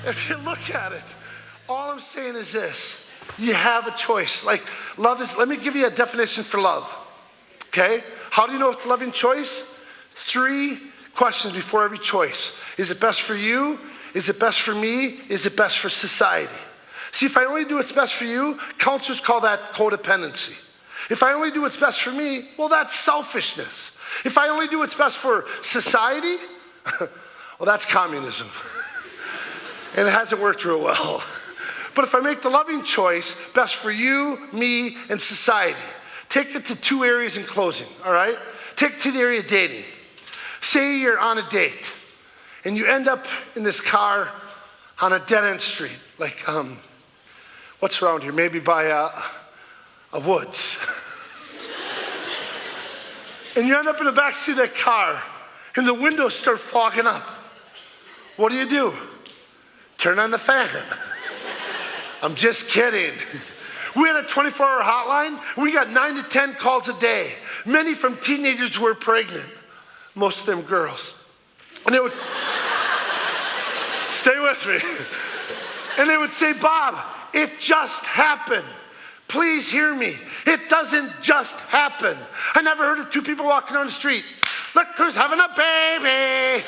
if you look at it, all I'm saying is this. You have a choice. Like, love is, let me give you a definition for love. Okay? How do you know it's a loving choice? 3 questions before every choice. Is it best for you? Is it best for me? Is it best for society? See, if I only do what's best for you, counselors call that codependency. If I only do what's best for me, well, that's selfishness. If I only do what's best for society, well, that's communism. And it hasn't worked real well. But if I make the loving choice, best for you, me, and society, take it to 2 areas in closing, all right? Take it to the area of dating. Say you're on a date, and you end up in this car on a dead-end street, like, what's around here? Maybe by a woods. And you end up in the backseat of that car, and the windows start fogging up. What do? Turn on the fan. I'm just kidding. We had a 24-hour hotline. We got 9 to 10 calls a day, many from teenagers who were pregnant, most of them girls. And they would, stay with me. And they would say, Bob, it just happened. Please hear me. It doesn't just happen. I never heard of 2 people walking down the street. Look who's having a baby.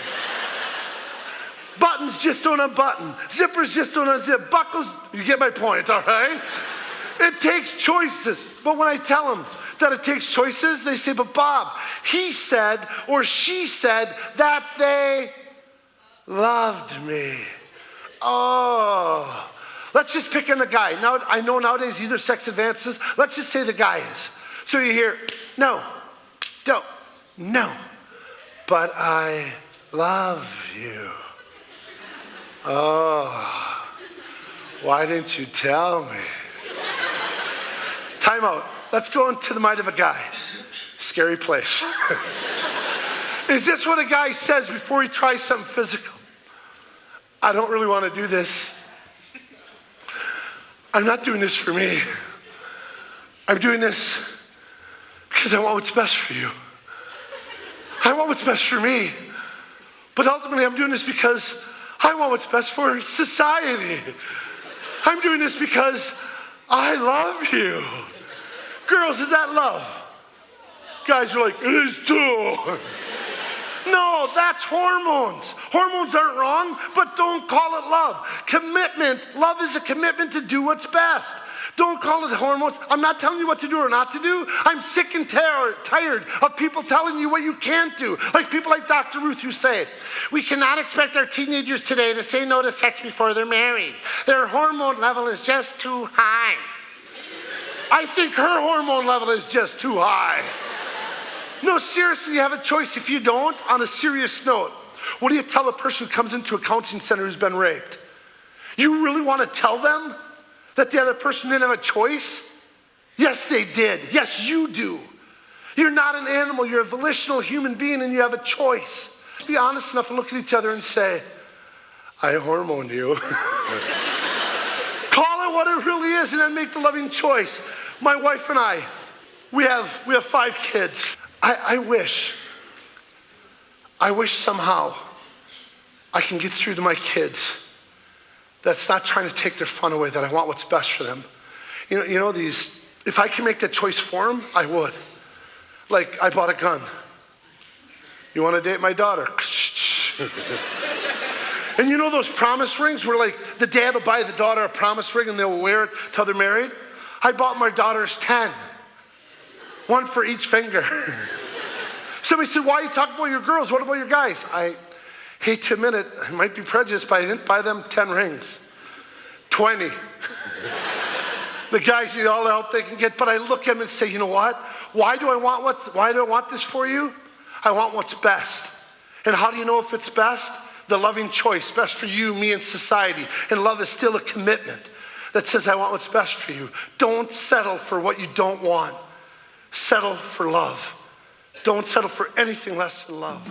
Buttons just don't unbutton. Zippers just don't unzip. Buckles, you get my point, all right? It takes choices. But when I tell them that it takes choices, they say, but Bob, he said or she said that they loved me. Oh. Let's just pick on the guy. Now, I know nowadays either sex advances. Let's just say the guy is. So you hear, no, don't, no, but I love you. Oh, why didn't you tell me? Time out. Let's go into the mind of a guy. Scary place. Is this what a guy says before he tries something physical? I don't really want to do this. I'm not doing this for me. I'm doing this because I want what's best for you. I want what's best for me. But ultimately, I'm doing this because I want what's best for society. I'm doing this because I love you. Girls, is that love? Guys are like, it is too. No, that's hormones. Hormones aren't wrong, but don't call it love. Commitment. Love is a commitment to do what's best. Don't call it hormones. I'm not telling you what to do or not to do. I'm sick and tired of people telling you what you can't do. Like people like Dr. Ruth who say, we cannot expect our teenagers today to say no to sex before they're married. Their hormone level is just too high. I think her hormone level is just too high. No, seriously, you have a choice. If you don't, on a serious note, what do you tell a person who comes into a counseling center who's been raped? You really want to tell them that the other person didn't have a choice? Yes, they did. Yes, you do. You're not an animal. You're a volitional human being and you have a choice. Be honest enough and look at each other and say, I hormoned you. Call it what it really is and then make the loving choice. My wife and I, we have 5 kids. I wish somehow I can get through to my kids that's not trying to take their fun away, that I want what's best for them. You know these, if I can make that choice for them, I would. Like, I bought a gun. You want to date my daughter? And you know those promise rings where like the dad will buy the daughter a promise ring and they'll wear it till they're married? I bought my daughters 10. 1 for each finger. Somebody said, why are you talking about your girls? What about your guys? I hate to admit it, I might be prejudiced, but I didn't buy them 10 rings. 20. The guys need all the help they can get, but I look at them and say, you know what? Why do I want this for you? I want what's best. And how do you know if it's best? The loving choice, best for you, me, and society. And love is still a commitment that says, I want what's best for you. Don't settle for what you don't want. Settle for love. Don't settle for anything less than love.